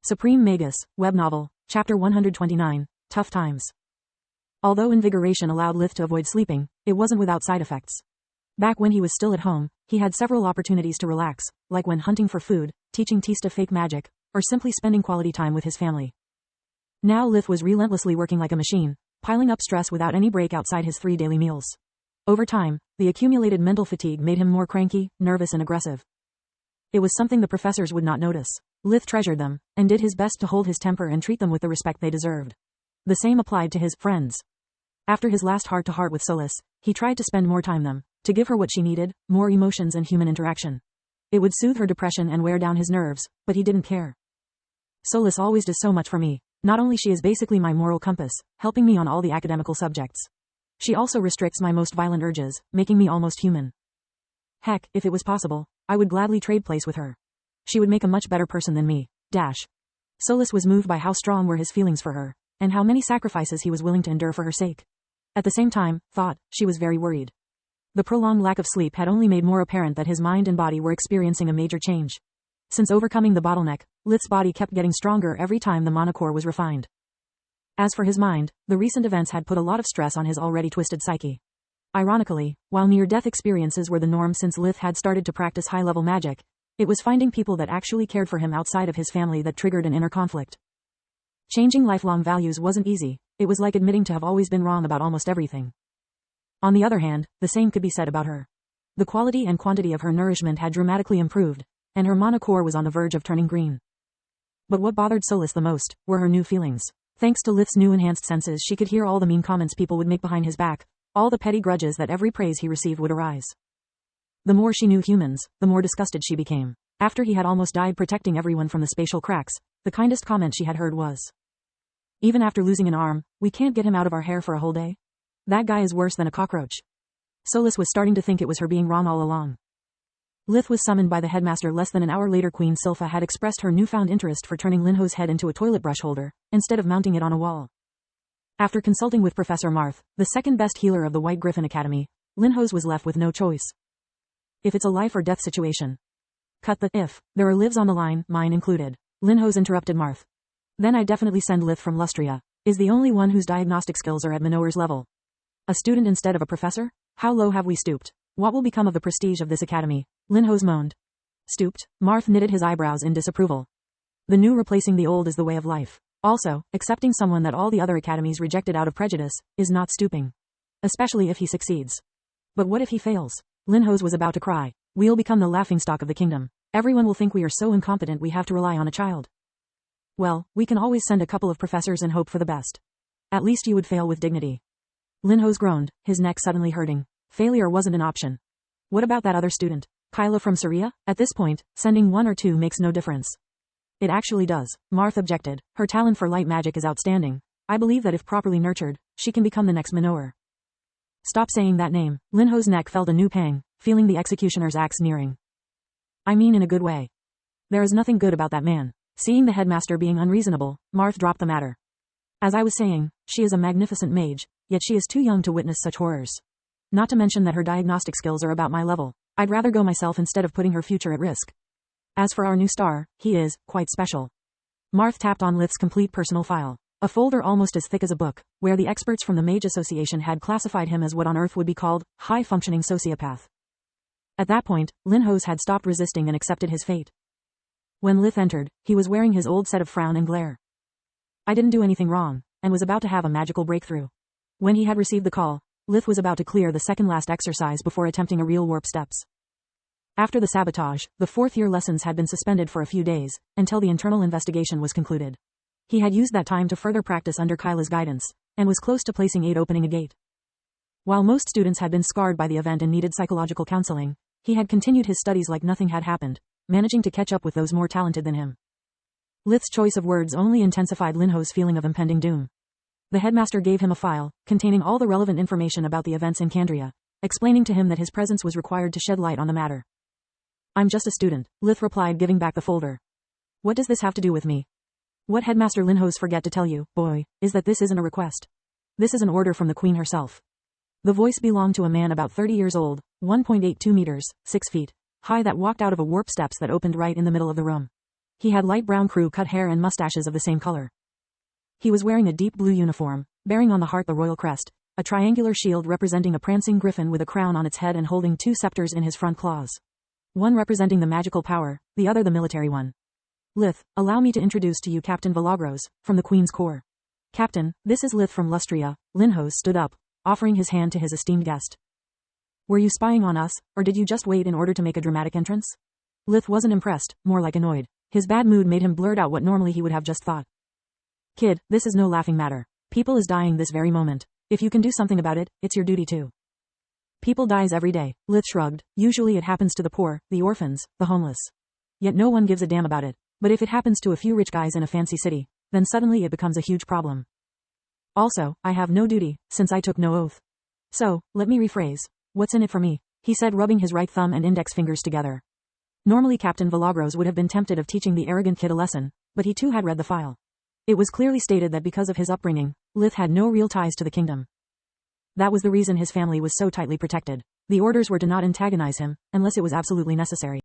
Supreme Magus, web novel, Chapter 129, Tough Times. Although invigoration allowed Lith to avoid sleeping, it wasn't without side effects. Back when he was still at home, he had several opportunities to relax, like when hunting for food, teaching Tista fake magic, or simply spending quality time with his family. Now Lith was relentlessly working like a machine, piling up stress without any break outside his 3 daily meals. Over time, the accumulated mental fatigue made him more cranky, nervous and aggressive. It was something the professors would not notice. Lith treasured them, and did his best to hold his temper and treat them with the respect they deserved. The same applied to his friends. After his last heart-to-heart with Solace, he tried to spend more time with them, to give her what she needed, more emotions and human interaction. It would soothe her depression and wear down his nerves, but he didn't care. Solace always does so much for me. Not only she is basically my moral compass, helping me on all the academical subjects. She also restricts my most violent urges, making me almost human. Heck, if it was possible, I would gladly trade place with her. She would make a much better person than me. Solace was moved by how strong were his feelings for her, and how many sacrifices he was willing to endure for her sake. At the same time, she was very worried. The prolonged lack of sleep had only made more apparent that his mind and body were experiencing a major change. Since overcoming the bottleneck, Lith's body kept getting stronger every time the monocore was refined. As for his mind, the recent events had put a lot of stress on his already twisted psyche. Ironically, while near-death experiences were the norm since Lith had started to practice high-level magic, it was finding people that actually cared for him outside of his family that triggered an inner conflict. Changing lifelong values wasn't easy. It was like admitting to have always been wrong about almost everything. On the other hand, the same could be said about her. The quality and quantity of her nourishment had dramatically improved, and her monocore was on the verge of turning green. But what bothered Solace the most were her new feelings. Thanks to Lith's new enhanced senses, she could hear all the mean comments people would make behind his back, all the petty grudges that every praise he received would arise. The more she knew humans, the more disgusted she became. After he had almost died protecting everyone from the spatial cracks, the kindest comment she had heard was, "Even after losing an arm, we can't get him out of our hair for a whole day? That guy is worse than a cockroach." Solace was starting to think it was her being wrong all along. Lith was summoned by the headmaster less than an hour later. Queen Sylpha had expressed her newfound interest for turning Linho's head into a toilet brush holder, instead of mounting it on a wall. After consulting with Professor Marth, the second best healer of the White Griffin Academy, Linho's was left with no choice. If it's a life or death situation. Cut the if. There are lives on the line, mine included. Linho's interrupted Marth. Then I definitely send Lith from Lustria. Is the only one whose diagnostic skills are at Minower's level. A student instead of a professor? How low have we stooped? What will become of the prestige of this academy? Linho's moaned. Stooped? Marth knitted his eyebrows in disapproval. The new replacing the old is the way of life. Also, accepting someone that all the other academies rejected out of prejudice, is not stooping. Especially if he succeeds. But what if he fails? Linho's was about to cry. We'll become the laughingstock of the kingdom. Everyone will think we are so incompetent we have to rely on a child. Well, we can always send a couple of professors and hope for the best. At least you would fail with dignity. Linho's groaned, his neck suddenly hurting. Failure wasn't an option. What about that other student? Kyla from Syria? At this point, sending 1 or 2 makes no difference. It actually does. Marth objected. Her talent for light magic is outstanding. I believe that if properly nurtured, she can become the next Minower. Stop saying that name. Linho's neck felt a new pang, feeling the executioner's axe nearing. I mean in a good way. There is nothing good about that man. Seeing the headmaster being unreasonable, Marth dropped the matter. As I was saying, she is a magnificent mage, yet she is too young to witness such horrors. Not to mention that her diagnostic skills are about my level. I'd rather go myself instead of putting her future at risk. As for our new star, he is quite special. Marth tapped on Lith's complete personal file. A folder almost as thick as a book, where the experts from the Mage Association had classified him as what on Earth would be called, high-functioning sociopath. At that point, Linho's had stopped resisting and accepted his fate. When Lith entered, he was wearing his old set of frown and glare. I didn't do anything wrong, and was about to have a magical breakthrough. When he had received the call, Lith was about to clear the second last exercise before attempting a real warp steps. After the sabotage, the 4th-year lessons had been suspended for a few days, until the internal investigation was concluded. He had used that time to further practice under Kyla's guidance, and was close to placing 8 opening a gate. While most students had been scarred by the event and needed psychological counseling, he had continued his studies like nothing had happened, managing to catch up with those more talented than him. Lith's choice of words only intensified Linho's feeling of impending doom. The headmaster gave him a file, containing all the relevant information about the events in Candria, explaining to him that his presence was required to shed light on the matter. I'm just a student, Lith replied, giving back the folder. What does this have to do with me? What Headmaster Linho's forget to tell you, boy, is that this isn't a request. This is an order from the Queen herself. The voice belonged to a man about 30 years old, 1.82 meters, 6 feet, high that walked out of a warp steps that opened right in the middle of the room. He had light brown crew-cut hair and mustaches of the same color. He was wearing a deep blue uniform, bearing on the heart the royal crest, a triangular shield representing a prancing griffin with a crown on its head and holding 2 scepters in his front claws. One representing the magical power, the other the military one. Lith, allow me to introduce to you Captain Vilagros, from the Queen's Corps. Captain, this is Lith from Lustria. Linhos stood up, offering his hand to his esteemed guest. Were you spying on us, or did you just wait in order to make a dramatic entrance? Lith wasn't impressed, more like annoyed. His bad mood made him blurt out what normally he would have just thought. Kid, this is no laughing matter. People is dying this very moment. If you can do something about it, it's your duty too. People dies every day, Lith shrugged. Usually it happens to the poor, the orphans, the homeless. Yet no one gives a damn about it. But if it happens to a few rich guys in a fancy city, then suddenly it becomes a huge problem. Also, I have no duty, since I took no oath. So, let me rephrase. What's in it for me? He said, rubbing his right thumb and index fingers together. Normally Captain Vilagros would have been tempted of teaching the arrogant kid a lesson, but he too had read the file. It was clearly stated that because of his upbringing, Lith had no real ties to the kingdom. That was the reason his family was so tightly protected. The orders were to not antagonize him, unless it was absolutely necessary.